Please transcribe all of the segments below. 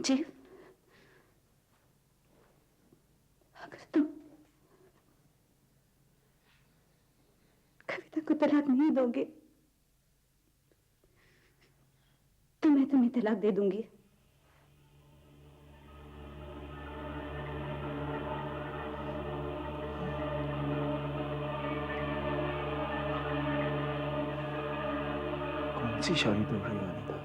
राजीव, अगर तुम कविता को तलाक नहीं दोगे तो मैं तुम्हें तलाक दे दूंगी। कौन सी शादी तोड़ रही हो अनीता?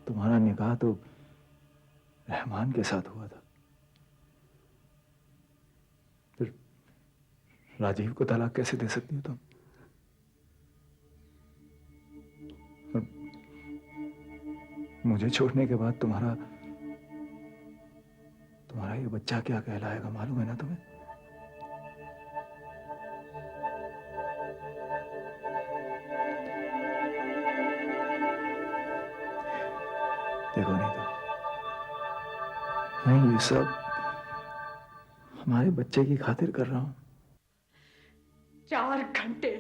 तुम्हारा निकाह तो रहमान के साथ हुआ था, फिर राजीव को तलाक कैसे दे सकती हो तुम? मुझे छोड़ने के बाद तुम्हारा ये बच्चा क्या कहलाएगा मालूम है ना तुम्हें? देखो नहीं तो मैं ये सब हमारे बच्चे की खातिर कर रहा हूं। 4 घंटे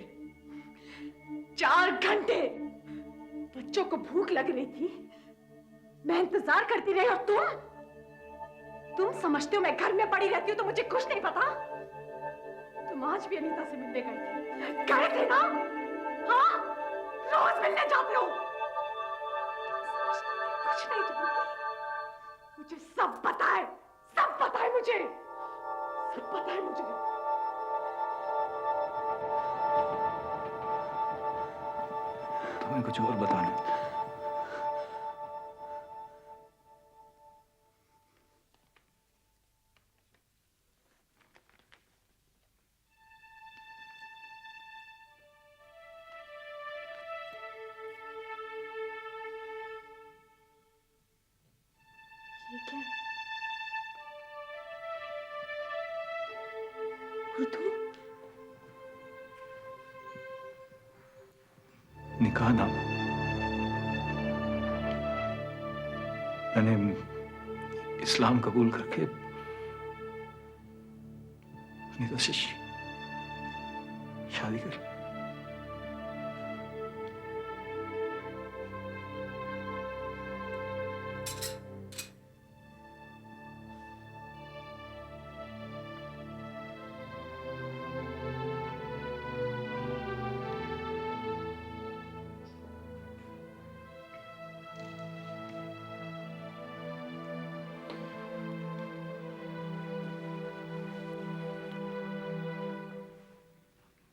बच्चों को भूख लग रही थी, मैं इंतजार करती रही, और तुम समझते हो मैं घर में पड़ी रहती हूँ तो मुझे कुछ नहीं पता? तुम आज भी अनीता से मिलने गए थे ना? हाँ, रोज मिलने जाते हो। कुछ नहीं जानती, मुझे सब पता है मुझे, सब पता है मुझे। तुम्हें कुछ और बताना। ये क्या है? उर्दू? निकाह नाम मैंने इस्लाम कबूल करके अनीता से शादी कर।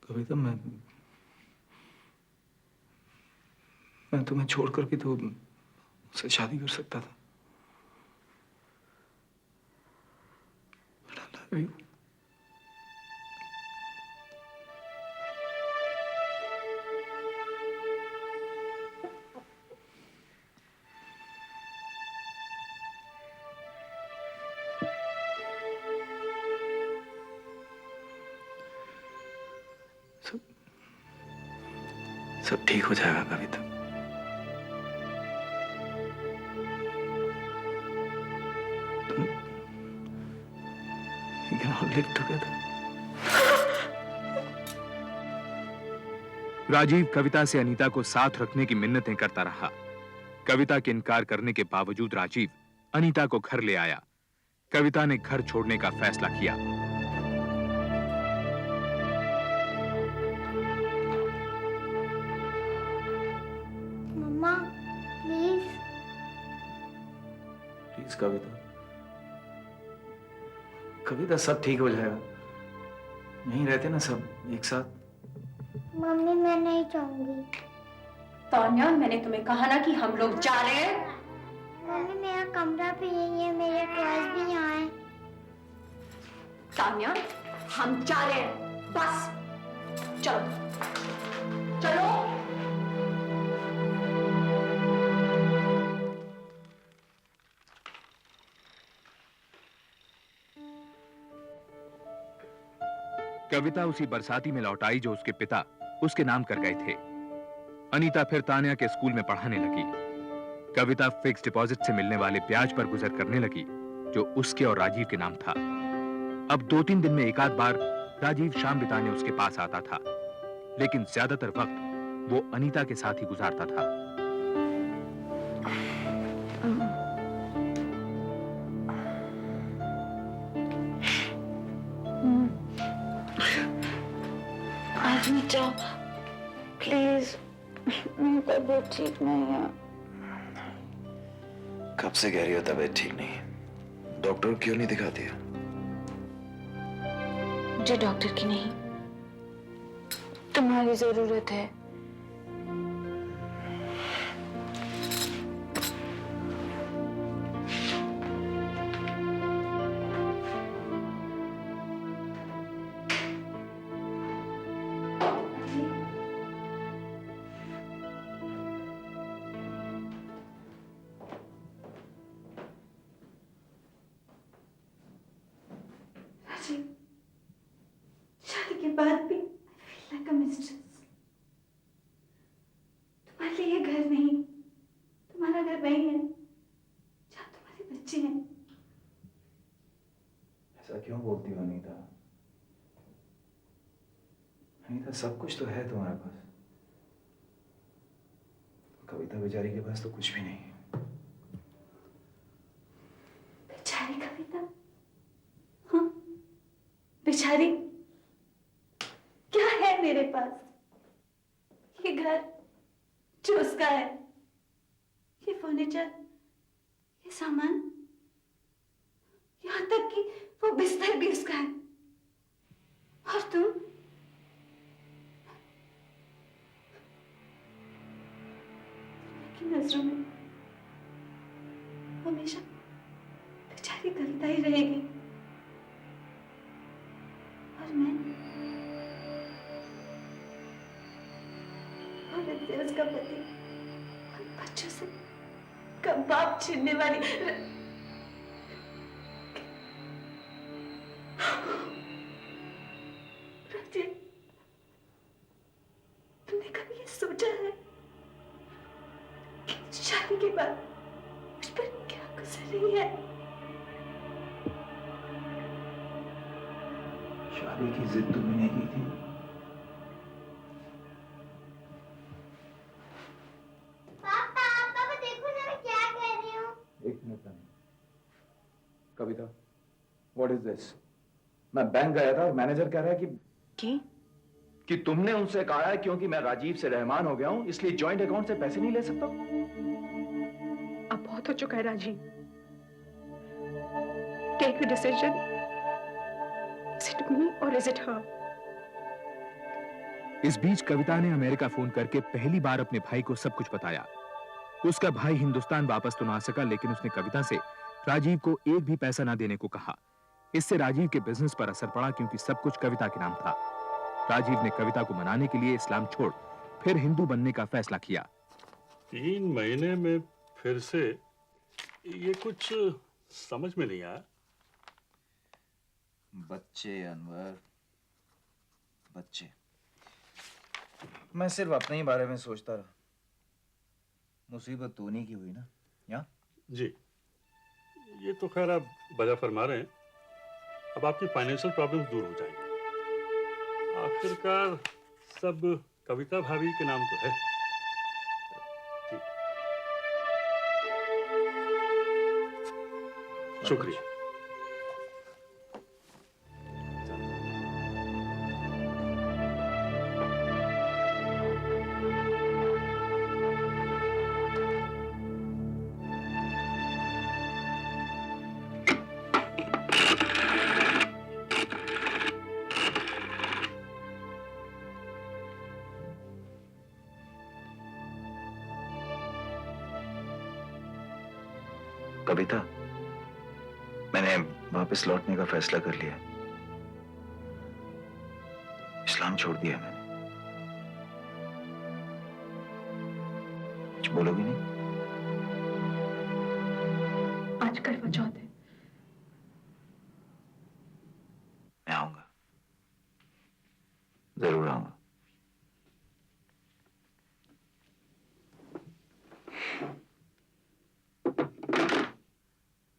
कविता, मैं तुम्हें छोड़कर भी तो उससे शादी कर सकता था। But I love you. सब ठीक हो जाएगा कविता। We can all live together. Rajiv कविता से अनीता को साथ रखने की मिन्नतें करता रहा। कविता के इनकार करने के बावजूद राजीव अनीता को घर ले आया। कविता ने घर छोड़ने का फैसला किया। मम्मा, प्लीज। प्लीज कविता, कविता सब ठीक हो जाएगा। यहीं रहते ना सब एक साथ। मम्मी, मैं नहीं चाहूंगी। तान्या, मैंने तुम्हें कहा ना कि हम लोग जा रहे हैं। मम्मी, मेरा कमरा भी यही है, मेरे टॉयज भी यहाँ हैं। तान्या, हम जा रहे हैं, बस चलो चलो। कविता उसी बरसाती में लौट आई जो उसके पिता उसके नाम कर गए थे। अनीता फिर तान्या के स्कूल में पढ़ाने लगी। कविता फिक्स डिपॉजिट से मिलने वाले ब्याज पर गुजर करने लगी जो उसके और राजीव के नाम था। अब 2-3 दिन में एक आध बार राजीव शाम बिताने उसके पास आता था, लेकिन ज्यादातर वक्त वो अनीता के साथ ही गुजारता था। जाओ प्लीज, मेरी तबीयत ठीक नहीं है। कब से कह रही हो तबीयत ठीक नहीं? डॉक्टर क्यों नहीं दिखाती है? मुझे डॉक्टर की नहीं, तुम्हारी जरूरत है। शादी के बाद भी I feel like a mistress। तुम्हारे लिए ये घर नहीं, तुम्हारा घर वही है जहाँ तुम्हारे बच्चे हैं। ऐसा क्यों बोलती हो अनीता? अनीता, सब कुछ तो है तुम्हारे पास। कविता बेचारी के पास तो कुछ भी नहीं है। बेचारी कविता? हाँ, बेचारी क्या है मेरे पास? ये घर जो उसका है, ये फर्नीचर, ये सामान, यहाँ तक कि वो बिस्तर भी उसका है। और तुम की नजरों में हमेशा बेचारी कविता ही रहेगी। और मैं और उसका पति और बच्चों से कब बाप छीनने वाली। राजीव, तुमने कभी ये सोचा है कि शादी के बाद मुझ पर क्या गुजर रही है? शादी की जिद तुमने की थी। पापा देखो ना मैं क्या कह रही हूँ। एक मिनट नहीं। कविता, व्हाट इज दिस? मैं बैंक गया था और मैनेजर कह रहा है कि तुमने उनसे कहा है क्योंकि मैं राजीव से रहमान हो गया हूं, इसलिए जॉइंट अकाउंट से पैसे नहीं ले सकता। अब बहुत हो चुका है Rajiv. Take the decision. Is it me or is it her? इस बीच कविता ने अमेरिका फोन करके पहली बार अपने भाई को सब कुछ बताया। उसका भाई हिंदुस्तान वापस तो ना आ सका, लेकिन उसने कविता से राजीव को एक भी पैसा ना देने को कहा। इससे राजीव के बिजनेस पर असर पड़ा, क्योंकि सब कुछ कविता के नाम था। राजीव ने कविता को मनाने के लिए इस्लाम छोड़ फिर हिंदू बनने का फैसला किया। 3 महीने में फिर से ये कुछ समझ में नहीं आया। बच्चे अनवर, बच्चे। मैं सिर्फ अपने ही बारे में सोचता रहा। मुसीबत तो उन्हीं की हुई ना, या? जी, ये तो खैर आप बजा फरमा रहे हैं। अब आपकी फाइनेंशियल प्रॉब्लम्स दूर हो जाएंगी। आखिरकार सब कविता भाभी के नाम तो है। जी, शुक्रिया। कविता, मैंने वापस लौटने का फैसला कर लिया। इस्लाम छोड़ दिया मैंने। कुछ बोलोगी नहीं? आज करवा चौथ है। मैं आऊंगा, जरूर आऊंगा।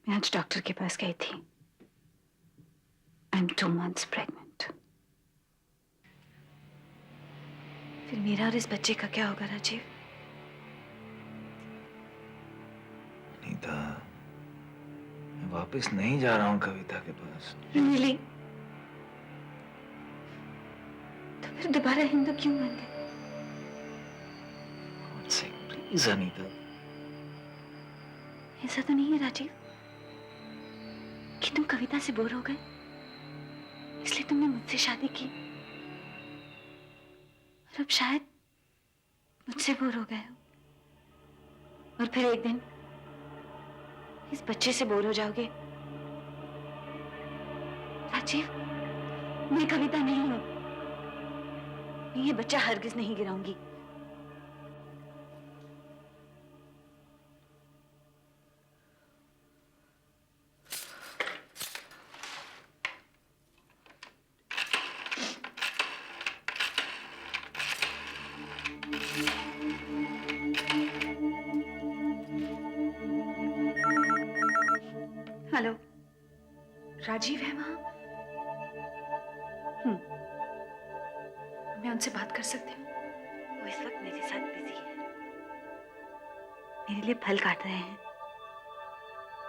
मैं आज डॉक्टर के पास गई थी। I'm 2 months pregnant। फिर मेरा और इस बच्चे का क्या होगा राजीव? अनीता, मैं वापस नहीं जा रहा हूं कविता के पास। Really? तो फिर दोबारा दोबारा हिंदू क्यों बन गए? प्लीज अनीता। ऐसा तो नहीं है राजीव कि तुम कविता से बोर हो गए इसलिए तुमने मुझसे शादी की और अब शायद मुझसे बोर हो गए हो और फिर एक दिन इस बच्चे से बोर हो जाओगे। राजीव, मैं कविता नहीं हूं। मैं ये बच्चा हरगिज नहीं गिराऊंगी। हेलो, राजीव है वहां? मैं उनसे बात कर सकती हूँ? वो इस वक्त मेरे साथ बिजी है। मेरे लिए फल काट रहे हैं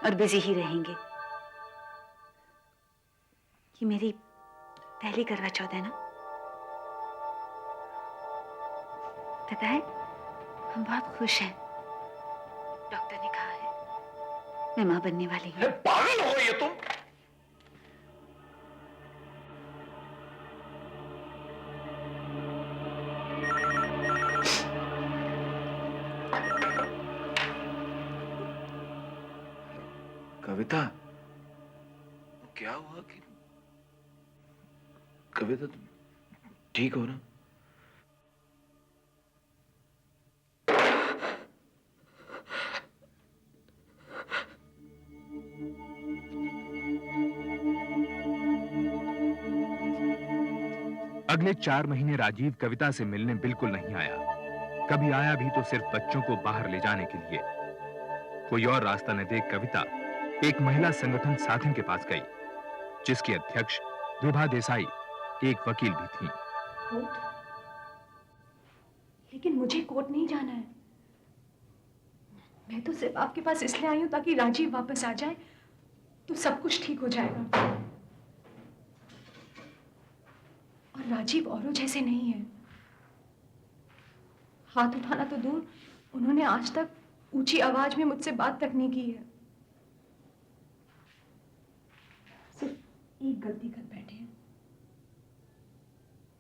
और बिजी ही रहेंगे। ये मेरी पहली करवा चौथ है ना? पता है, हम बहुत खुश हैं। डॉक्टर ने कहा है मैं मां बनने वाली हूँ। पागल हो गई हो तुम? कविता, क्या हुआ कि कविता तुम ठीक हो ना? अगले 4 महीने राजीव कविता से मिलने बिल्कुल नहीं आया। कभी आया भी तो सिर्फ बच्चों को बाहर ले जाने के लिए। कोई और रास्ता न देख कविता एक महिला संगठन साथिन के पास गई, जिसकी अध्यक्ष विभा देसाई एक वकील भी थी। कोर्ट? लेकिन मुझे कोर्ट नहीं जाना है। मैं तो सिर्फ आपके पास इसलिए आई हूं ताकि राजीव वापस आ जाए तो सब कुछ ठीक हो जाएगा। और राजीव औरों जैसे नहीं है। हाथ उठाना तो दूर, उन्होंने आज तक ऊंची आवाज में मुझसे बात तक नहीं की है। सिर्फ एक गलती कर बैठे हैं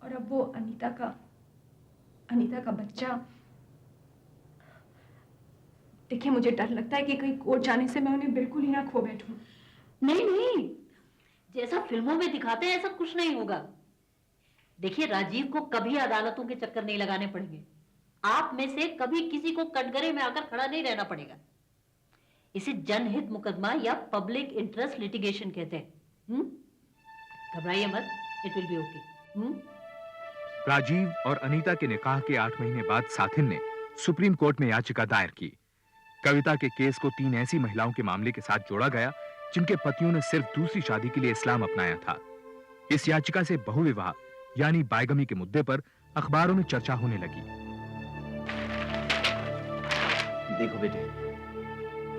और अब वो अनीता का बच्चा। देखिए, मुझे डर लगता है कि कहीं कोर्ट जाने से मैं उन्हें बिल्कुल ही ना खो बैठूं। नहीं नहीं, जैसा फिल्मों में दिखाते हैं ऐसा कुछ नहीं होगा। देखिए, राजीव को कभी अदालतों के चक्कर नहीं लगाने पड़ेंगे। आप में से कभी किसी को कटघरे में आकर खड़ा नहीं रहना पड़ेगा। इसे जनहित मुकदमा या पब्लिक इंटरेस्ट लिटिगेशन कहते हैं। घबराइए मत, it will be okay. Rajiv और अनीता के निकाह के 8 महीने बाद साथिन ने सुप्रीम कोर्ट में याचिका दायर की। कविता के केस को 3 ऐसी महिलाओं के मामले के साथ जोड़ा गया जिनके पतियों ने सिर्फ दूसरी शादी के लिए इस्लाम अपनाया था। इस याचिका से बहुविवाह यानी बायगमी के मुद्दे पर अखबारों में चर्चा होने लगी। देखो बेटे,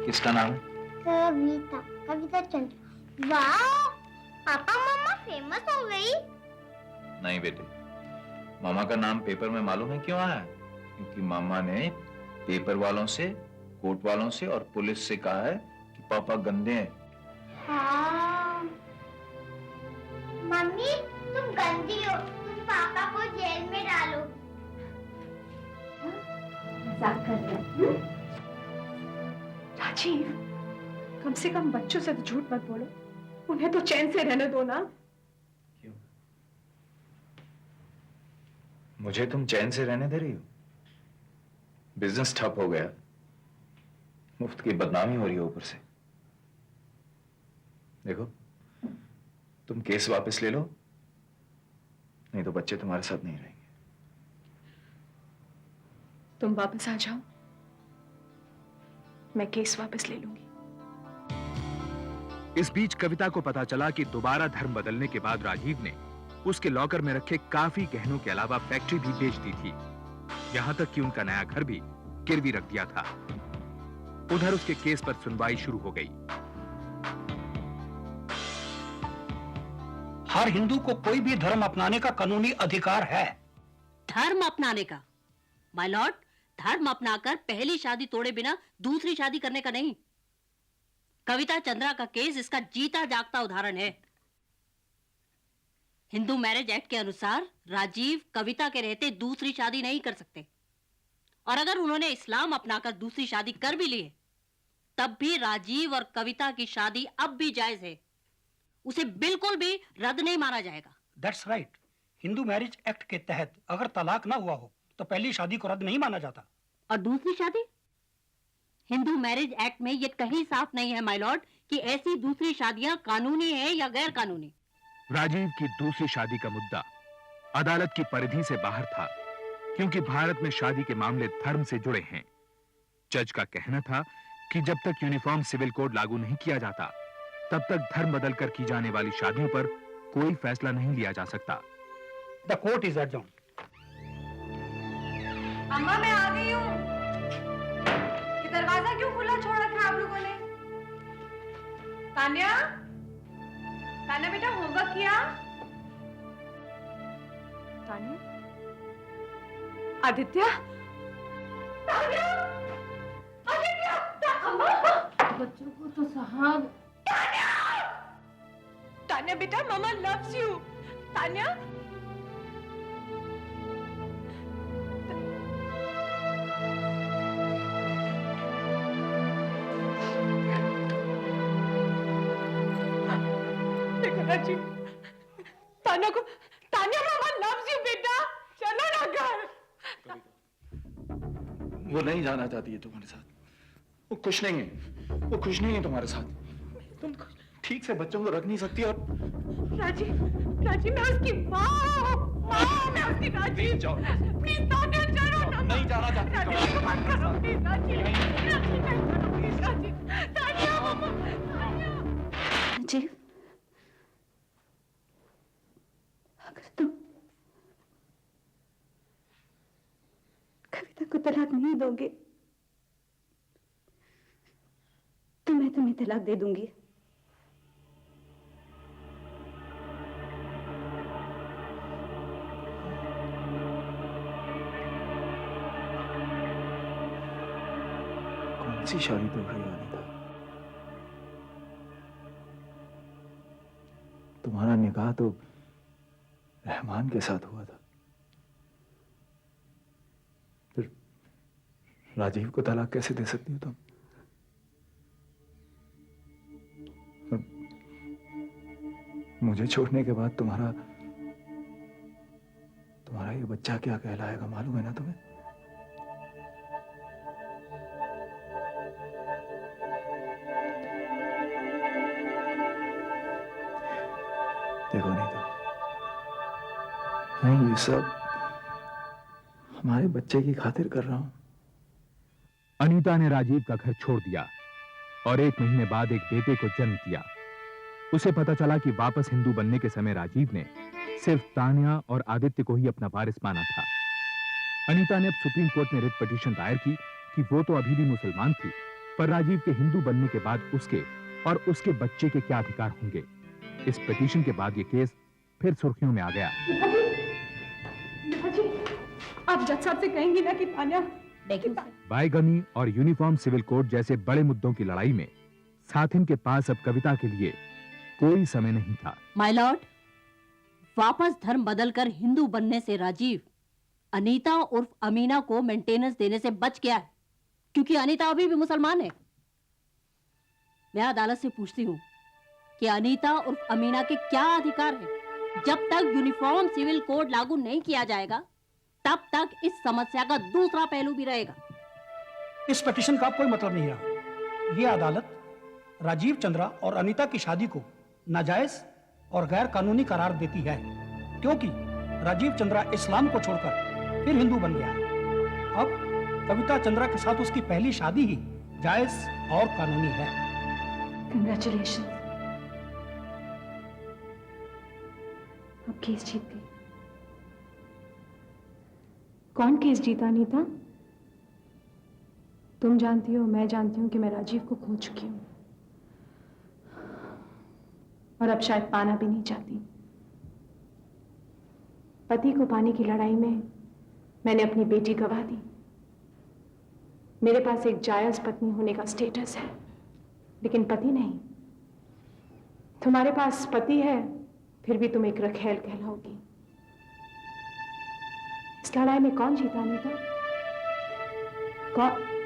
किसका नाम है? कविता, कविता चंद्र। वाह, पापा मम्मा फेमस हो गई। नहीं बेटे, मामा का नाम पेपर में मालूम है क्यों आया? क्योंकि मामा ने पेपर वालों से, कोर्ट वालों से और पुलिस से कहा है कि पापा गंदे हैं। हाँ। मम्मी, तुम गंदी हो, तुम पापा को जेल में डालो। मजाक कर रहे हो? राजीव, कम से कम बच्चों से तो झूठ मत बोलो। उन्हें तो चैन से रहने दो ना। क्यों? मुझे तुम चैन से रहने दे रही हो? बिजनेस ठप हो गया, मुफ्त की बदनामी हो रही है ऊपर से। देखो, तुम केस वापस ले लो, नहीं तो बच्चे तुम्हारे साथ नहीं रहेंगे। तुम वापस आ जाओ, मैं केस वापस ले लूंगी। इस बीच कविता को पता चला कि दोबारा धर्म बदलने के बाद राजीव ने उसके लॉकर में रखे काफी गहनों के अलावा फैक्ट्री भी बेच दी थी। यहां तक कि उनका नया घर भी गिरवी रख दिया था। उधर उसके केस पर सुनवाई शुरू हो गई। हर हिंदू को कोई भी धर्म अपनाने का कानूनी अधिकार है। धर्म अपनाने का। माय लॉर्ड, धर्म अपनाकर पहली शादी तोड़े बिना दूसरी शादी करने का नहीं। कविता चंद्रा का केस इसका जीता जागता उदाहरण है। हिंदू मैरिज एक्ट के अनुसार राजीव कविता के रहते दूसरी शादी नहीं कर सकते, और अगर उन्होंने इस्लाम अपनाकर दूसरी शादी कर भी ली है, तब भी राजीव और कविता की शादी अब भी जायज है। उसे बिल्कुल भी रद्द नहीं माना जाएगा। That's right. Hindu marriage act के तहत अगर तलाक ना हुआ हो तो पहली शादी को रद्द नहीं माना जाता। और दूसरी शादी? हिंदू मैरिज एक्ट में यह कहीं साफ नहीं है माय लॉर्ड कि ऐसी दूसरी शादियां कानूनी है या गैर कानूनी। राजीव की दूसरी शादी का मुद्दा अदालत की परिधि से बाहर था, क्योंकि भारत में शादी के मामले धर्म से जुड़े हैं। जज का कहना था कि जब तक यूनिफॉर्म सिविल कोड लागू नहीं किया जाता, तब तक धर्म बदलकर की जाने वाली शादियों पर कोई फैसला नहीं लिया जा सकता। The court is adjourned. अम्मा मैं आ गई हूँ। ये दरवाजा क्यों खुला छोड़ रखा है आप लोगों ने? तान्या, तान्या बेटा होमवर्क किया? तान्या, आदित्य, तान्या, आदित्य, अम्मा, बच्चों को तो साहब। तान्या, तान्या बेटा मामा लव्स यू। तान्या, राजीव, तान्या को, तान्या मामा लव्स यू बेटा, चलो ना घर। वो नहीं जाना चाहती है तुम्हारे साथ। वो खुश नहीं है, वो खुश नहीं है तुम्हारे साथ। तुम ठीक से बच्चों को रख नहीं सकती। और राजीव, राजीव मैं उसकी माँ हूँ, मैं उसकी। राजीव प्लीज तान्या चलो ना। नहीं जाना चाहती। राजीव को मत करो प्लीज। राजीव, राजीव नहीं करो प्लीज। राजीव, तान्या मामा, तान्या। राजीव, अगर तुम कविता को तलाक नहीं दोगे तो मैं तुम्हें तलाक दे दूंगी। कौन सी शादी तोड़ रही है अनीता? तुम्हारा निकाह तो रहमान के साथ हुआ था, फिर राजीव को तलाक कैसे दे सकती हो तुम? और मुझे छोड़ने के बाद तुम्हारा ये बच्चा क्या कहलाएगा मालूम है ना तुम्हें? देखो नहीं तो मैं ये सब हमारे बच्चे की खातिर कर रहा हूं। अनीता ने राजीव का घर छोड़ दिया और 1 महीने बाद एक बेटे को जन्म दिया। उसे पता चला कि वापस हिंदू बनने के समय राजीव ने सिर्फ तान्या और आदित्य को ही अपना वारिस माना था। अनीता ने अब सुप्रीम कोर्ट में रिट पिटीशन दायर की कि वो तो अभी भी मुसलमान थी, पर राजीव के हिंदू बनने के बाद उसके और उसके बच्चे के क्या अधिकार होंगे। इस पिटीशन के बाद ये केस फिर सुर्खियों में आ गया। आप जज साहब से कहेंगी ना कि तान्या बायगमी और यूनिफॉर्म सिविल कोड जैसे बड़े मुद्दों की लड़ाई में साथिन के पास अब कविता के लिए कोई समय नहीं था। माय लॉर्ड, वापस धर्म बदलकर हिंदू बनने से राजीव अनीता उर्फ अमीना को मेंटेनेंस देने से बच गया है, क्योंकि अनीता अभी भी मुसलमान है। मैं अदालत से पूछती हूँ कि अनीता उर्फ अमीना के क्या अधिकार है। जब तक यूनिफॉर्म सिविल कोड लागू नहीं किया जाएगा, तब तक इस समस्या का दूसरा पहलू भी रहेगा। इस पिटीशन का कोई मतलब नहीं रहा। यह अदालत राजीव चंद्रा और अनीता की शादी को नाजायज और गैर कानूनी करार देती है, क्योंकि राजीव चंद्रा इस्लाम को छोड़कर फिर हिंदू बन गया है। अब कविता चंद्रा के साथ उसकी पहली शादी ही जायज और कानूनी है। कंग्रेचुलेशन, आप केस जीत गए। कौन केस जीता अनीता? तुम जानती हो, मैं जानती हूँ कि मैं राजीव को खो चुकी हूँ और अब शायद पाना भी नहीं चाहती। पति को पाने की लड़ाई में मैंने अपनी बेटी गवा दी। मेरे पास एक जायज पत्नी होने का स्टेटस है, लेकिन पति नहीं। तुम्हारे पास पति है, फिर भी तुम एक रखेल कहलाओगी। इस लड़ाई में कौन जीता अनीता? कौन?